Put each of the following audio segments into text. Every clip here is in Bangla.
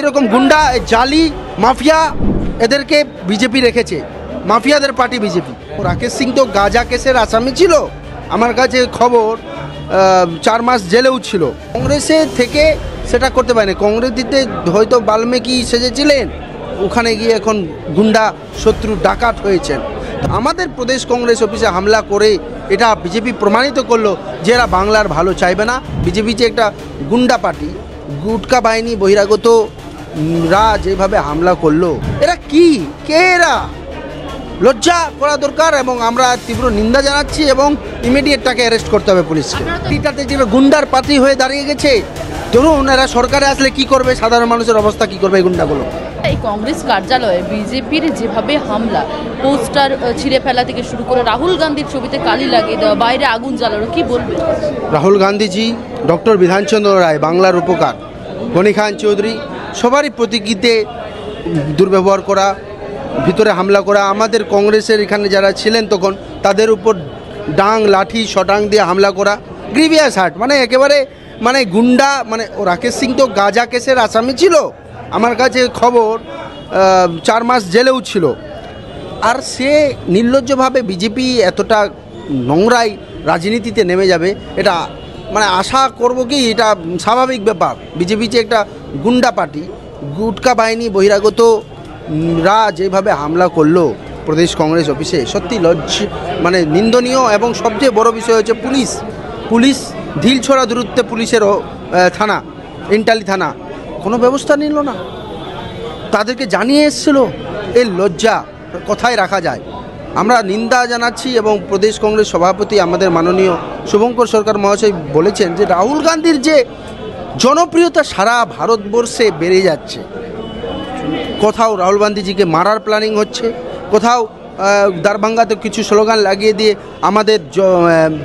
এরকম গুন্ডা জালি মাফিয়া এদেরকে বিজেপি রেখেছে, মাফিয়াদের পার্টি বিজেপি। রাকেশ সিং তো গাঁজা কেসের আসামি ছিল, আমার কাছে খবর 4 মাস জেলেও ছিল। কংগ্রেসে থেকে সেটা করতে পারেনি, কংগ্রেস দিতে হয়তো বাল্মীকি সেজেছিলেন, ওখানে গিয়ে এখন গুন্ডা শত্রু ডাকাত হয়েছেন। আমাদের প্রদেশ কংগ্রেস অফিসে হামলা করে এটা বিজেপি প্রমাণিত করলো যে এরা বাংলার ভালো চাইবে না। বিজেপি যে একটা গুন্ডা পার্টি, গুটকা বাহিনী বহিরাগত রা যেভাবে হামলা করলো, এরা কি, কে এরা? লজ্জা করা দরকার এবং আমরা তীব্র নিন্দা জানাচ্ছি এবং ইমিডিয়েট তাকে অ্যারেস্ট করতে হবে পুলিশকে। এটাতে যে গুন্ডার পার্টি হয়ে দাঁড়িয়ে গেছে, ধরুন এরা সরকারে আসলে কি করবে, সাধারণ মানুষের অবস্থা কি করবে এই গুন্ডাগুলো। এই কংগ্রেস কার্যালয়ে বিজেপির যেভাবে হামলা, পোস্টার ছিঁড়ে ফেলা থেকে শুরু করে রাহুল গান্ধীর ছবিতে কালি লাগিয়ে দেওয়া, বাইরে আগুন জ্বালানো, কি বলবে? রাহুল গান্ধীজি, ডক্টর বিধানচন্দ্র রায়, বাংলার উপকার, গনি খান চৌধুরী, সবারই প্রতীকীতে দুর্ব্যবহার করা, ভিতরে হামলা করা, আমাদের কংগ্রেসের এখানে যারা ছিলেন তখন তাদের উপর ডাং লাঠি শটাং দিয়ে হামলা করা, গ্রিভিয়াস হার্ট, মানে একেবারে মানে গুন্ডা। মানে রাকেশ সিং তো গাঁজা কেসের আসামি ছিল, আমার কাছে খবর 4 মাস জেলেও ছিল। আর সে নির্লজ্জভাবে বিজেপি এতটা নোংরাই রাজনীতিতে নেমে যাবে, এটা মানে আশা করব কি, এটা স্বাভাবিক ব্যাপার। বিজেপি যে একটা গুন্ডা পার্টি, গুটকা বাহিনী বহিরাগত রা যেভাবে হামলা করলো প্রদেশ কংগ্রেস অফিসে, সত্যি মানে নিন্দনীয়। এবং সবচেয়ে বড় বিষয় হচ্ছে পুলিশ ঢিলছোড়া দূরত্বে পুলিশের থানা, ইন্টালি থানা কোনো ব্যবস্থা নিল না, তাদেরকে জানিয়ে এসেছিল। এই লজ্জা কোথায় রাখা যায়? আমরা নিন্দা জানাচ্ছি এবং প্রদেশ কংগ্রেস সভাপতি আমাদের মাননীয় শুভঙ্কর সরকার মহাশয় বলেছেন যে রাহুল গান্ধীর যে জনপ্রিয়তা সারা ভারতবর্ষে বেড়ে যাচ্ছে, কোথাও রাহুল গান্ধীজিকে মারার প্ল্যানিং হচ্ছে, কোথাও দারভাঙ্গাতে কিছু স্লোগান লাগিয়ে দিয়ে আমাদের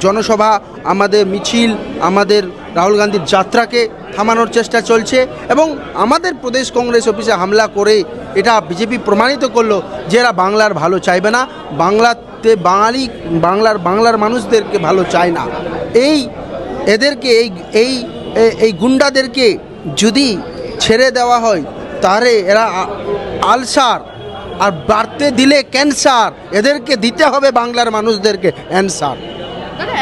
জনসভা, আমাদের মিছিল, আমাদের রাহুল গান্ধীর যাত্রাকে থামানোর চেষ্টা চলছে। এবং আমাদের প্রদেশ কংগ্রেস অফিসে হামলা করে এটা বিজেপি প্রমাণিত করলো যে এরা বাংলার ভালো চাইবে না, বাংলাতে বাংলার মানুষদেরকে ভালো চায় না। এদেরকে এই গুন্ডাদেরকে যদি ছেড়ে দেওয়া হয় তাহলে এরা আলসার, আর বাড়তে দিলে ক্যান্সার, এদেরকে দিতে হবে বাংলার মানুষদেরকে অ্যান্সার।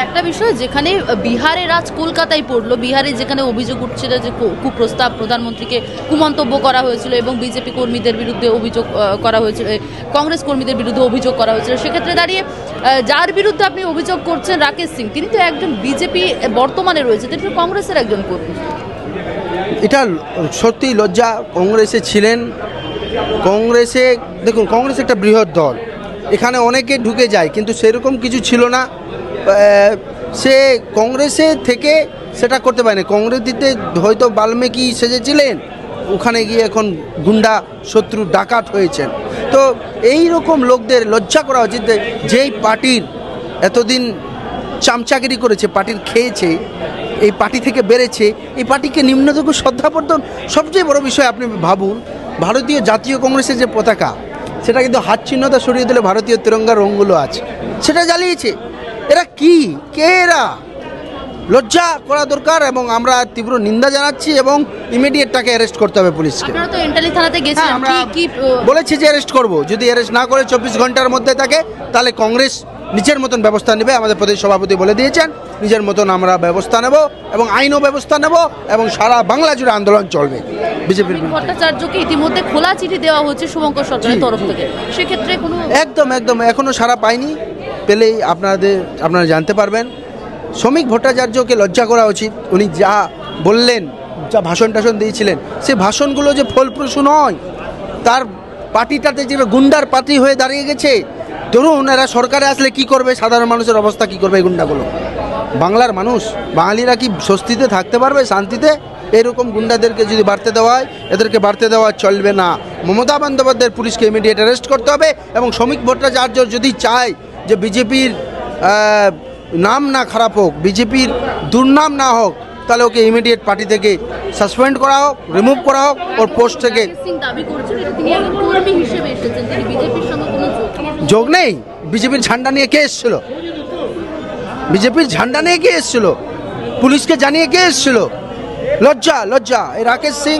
একটা বিষয়, যেখানে বিহারের আজ কলকাতায় পড়লো, বিহারে যেখানে অভিযোগ উঠছিল যে কুপ্রস্তাব, প্রধানমন্ত্রীকে কুমন্তব্য করা হয়েছিল এবং বিজেপি কর্মীদের বিরুদ্ধে অভিযোগ করা হয়েছিল, কংগ্রেস কর্মীদের বিরুদ্ধে অভিযোগ করা হয়েছিল। সেক্ষেত্রে দাঁড়িয়ে যার বিরুদ্ধে আপনি অভিযোগ করছেন রাকেশ সিং, তিনি তো একজন বিজেপি বর্তমানে রয়েছে, তিনি কংগ্রেসের একজন কর্মী। এটা সত্যি লজ্জা। কংগ্রেসে ছিলেন, কংগ্রেসে দেখুন, কংগ্রেস একটা বৃহৎ দল, এখানে অনেকে ঢুকে যায়, কিন্তু সেরকম কিছু ছিল না। সে কংগ্রেসে থেকে সেটা করতে পারেনি, কংগ্রেস দিতে হয়তো বাল্মীকি সেজেছিলেন, ওখানে গিয়ে এখন গুন্ডা শত্রু ডাকাত হয়েছেন। তো এই রকম লোকদের লজ্জা করা উচিত, যেই পার্টির এতদিন চামচাগিরি করেছে, পার্টির খেয়েছে, এই পার্টি থেকে বেড়েছে, এই পার্টিকে নিম্নযোগ্য শ্রদ্ধাবর্ধন। সবচেয়ে বড় বিষয়, আপনি ভাবুন, ভারতীয় জাতীয় কংগ্রেসের যে পতাকা, সেটা কিন্তু হাত চিহ্নতা সরিয়ে দিলে ভারতীয় তিরঙ্গার রঙগুলো আছে, সেটা জ্বালিয়েছে। এরা কি, কে এরা? লজ্জা করা দরকার এবং আমরা তীব্র নিন্দা জানাচ্ছি এবং ইমিডিয়েট তাকে অ্যারেস্ট করতে হবে পুলিশকে। আপনারা তো ইন্টালি থানাতে গেছেন, আমরা বলেছি যে অ্যারেস্ট করব, যদি অ্যারেস্ট না করে 24 ঘন্টার মধ্যে থাকে তাহলে কংগ্রেস নিজের মতন ব্যবস্থা নেবে। আমাদের প্রদেশ সভাপতি বলে দিয়েছেন নিজের মতন আমরা ব্যবস্থা নেব এবং আইনও ব্যবস্থা নেব এবং সারা বাংলা জুড়ে আন্দোলন চলবে। বিজেপির ভট্টাচার্যকে ইতিমধ্যে খোলা চিঠি দেওয়া হচ্ছে শুভঙ্কর সরকারের তরফ থেকে, সেক্ষেত্রে কোনো একদম এখনও সারা পাইনি, পেলেই আপনারা জানতে পারবেন। শ্রমিক ভট্টাচার্যকে লজ্জা করা উচিত। উনি যা বললেন, যা ভাষণ দিয়েছিলেন, সে ভাষণগুলো যে ফলপ্রসূ নয়, তার পার্টিটাতে যে গুন্ডার পার্টি হয়ে দাঁড়িয়ে গেছে। ধরুন এরা সরকারে আসলে কি করবে, সাধারণ মানুষের অবস্থা কি করবে এই গুন্ডাগুলো? বাংলার মানুষ, বাঙালিরা কি স্বস্তিতে থাকতে পারবে, শান্তিতে? এরকম গুন্ডাদেরকে যদি বাড়তে দেওয়া হয়, এদেরকে বাড়তে দেওয়া চলবে না। মমতা বন্দ্যোপাধ্যায়ের পুলিশকে ইমিডিয়েট অ্যারেস্ট করতে হবে এবং শ্রমিক ভট্টাচার্য যদি চায় যে বিজেপির নাম না খারাপ হোক, বিজেপির দুর্নাম না হোক, তাহলে ওকে ইমিডিয়েট পার্টি থেকে সাসপেন্ড করা হোক, রিমুভ করা হোক, ওর পোস্ট থেকে। যোগ নেই, বিজেপির ঝান্ডা নিয়ে কে এসেছিল? বিজেপির ঝান্ডা নিয়ে কে এসেছিল? পুলিশকে জানিয়ে কে এসেছিল? লজ্জা। এই রাকেশ সিং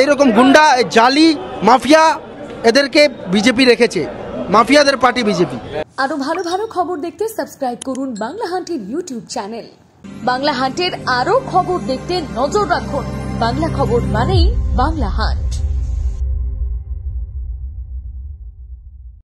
এইরকম গুন্ডা জালি মাফিয়া এদেরকে বিজেপি রেখেছে, মাফিয়াদের পার্টি বিজেপি। আরো ভালো ভালো খবর দেখতে সাবস্ক্রাইব করুন বাংলা হান্টের ইউটিউব চ্যানেল। বাংলা হান্টের আরো খবর দেখতে নজর রাখুন। বাংলা খবর মানেই বাংলা হান্ট।